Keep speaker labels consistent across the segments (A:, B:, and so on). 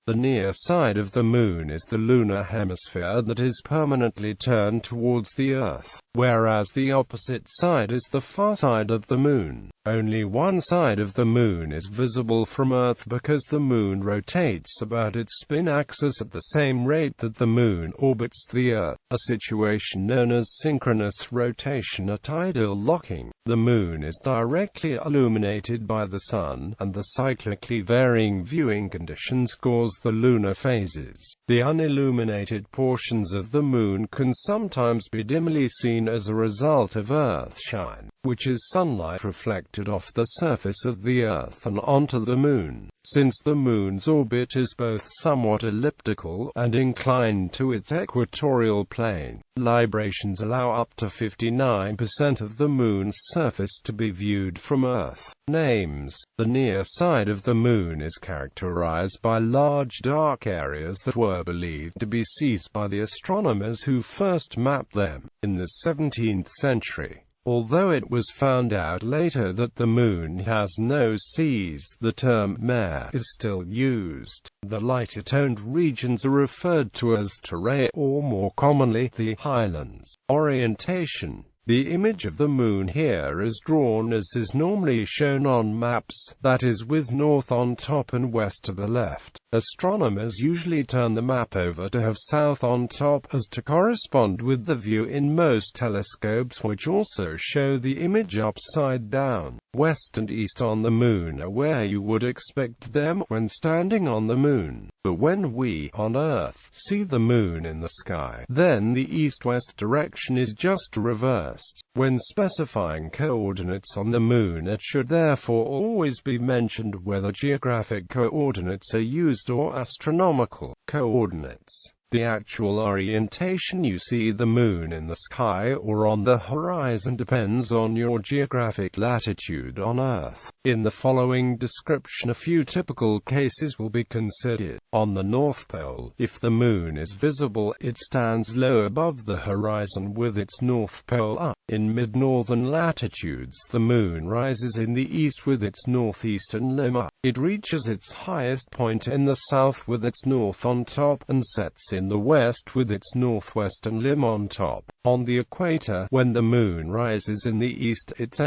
A: The near side of the Moon is the lunar hemisphere that is permanently turned towards the Earth, whereas the opposite side is the far side of the Moon. Only one side of the Moon is visible from Earth because the Moon rotates about its spin axis at the same rate that the Moon orbits the Earth, a situation known as synchronous rotation or tidal locking. The Moon is directly illuminated by the Sun, and the cyclically varying viewing conditions cause the lunar phases. The unilluminated portions of the Moon can sometimes be dimly seen as a result of earthshine, which is sunlight reflected off the surface of the Earth and onto the Moon. Since the Moon's orbit is both somewhat elliptical and inclined to its equatorial plane, librations allow up to 59% of the Moon's surface to be viewed from Earth. Names. The near side of the Moon is characterized by large dark areas that were believed to be seas by the astronomers who first mapped them in the 17th century. Although it was found out later that the Moon has no seas, the term mare is still used. The lighter-toned regions are referred to as terrae, or more commonly, the highlands. Orientation. The image of the Moon here is drawn as is normally shown on maps, that is, with north on top and west to the left. Astronomers usually turn the map over to have south on top, as to correspond with the view in most telescopes, which also show the image upside down. West and east on the Moon are where you would expect them when standing on the Moon. But when we, on Earth, see the Moon in the sky, then the east-west direction is just reversed. When specifying coordinates on the Moon, it should therefore always be mentioned whether geographic coordinates are used or astronomical coordinates. The actual orientation you see the Moon in the sky or on the horizon depends on your geographic latitude on Earth. In the following description, a few typical cases will be considered. On the North Pole, if the Moon is visible, it stands low above the horizon with its North Pole up. In mid-northern latitudes, the Moon rises in the east with its northeastern limb up. It reaches its highest point in the south with its north on top, and sets in the west with its northwestern limb on top. On the equator, when the Moon rises in the east, its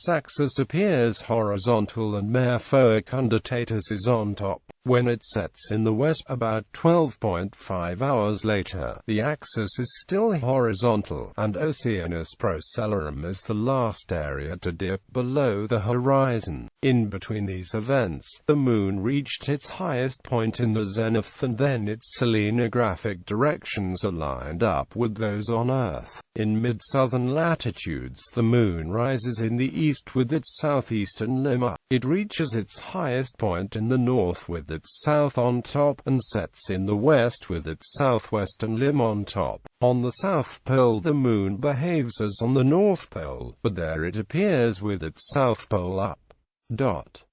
A: axis appears horizontal and therefore unditatus is on top. When it sets in the west, about 12.5 hours later, the axis is still horizontal, and Oceanus Procellarum is the last area to dip below the horizon. In between these events, the Moon reached its highest point in the zenith, and then its selenographic directions are lined up with those on Earth. In mid-southern latitudes, the Moon rises in the east with its southeastern limb up. It reaches its highest point in the north with its south on top, and sets in the west with its southwestern limb on top. On the South Pole, the Moon behaves as on the North Pole, but there it appears with its South Pole up.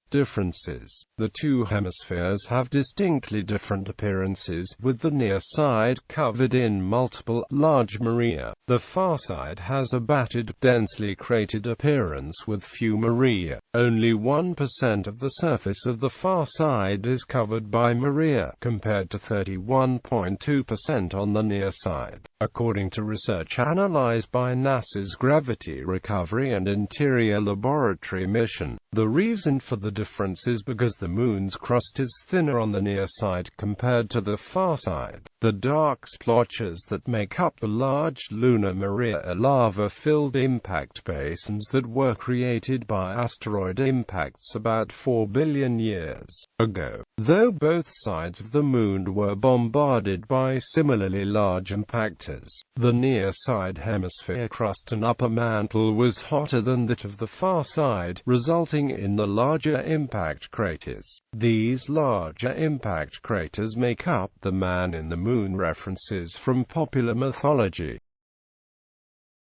A: Differences. The two hemispheres have distinctly different appearances, with the near side covered in multiple, large maria. The far side has a battered, densely cratered appearance with few maria. Only 1% of the surface of the far side is covered by maria, compared to 31.2% on the near side. According to research analyzed by NASA's Gravity Recovery and Interior Laboratory mission, the reason for the difference is because the Moon's crust is thinner on the near side compared to the far side. The dark splotches that make up the large lunar maria are lava-filled impact basins that were created by asteroid impacts about 4 billion years ago. Though both sides of the Moon were bombarded by similarly large impactors, the near-side hemisphere crust and upper mantle was hotter than that of the far side, resulting in the larger impact craters. These larger impact craters make up the Man in the Moon references from Popular Mythology.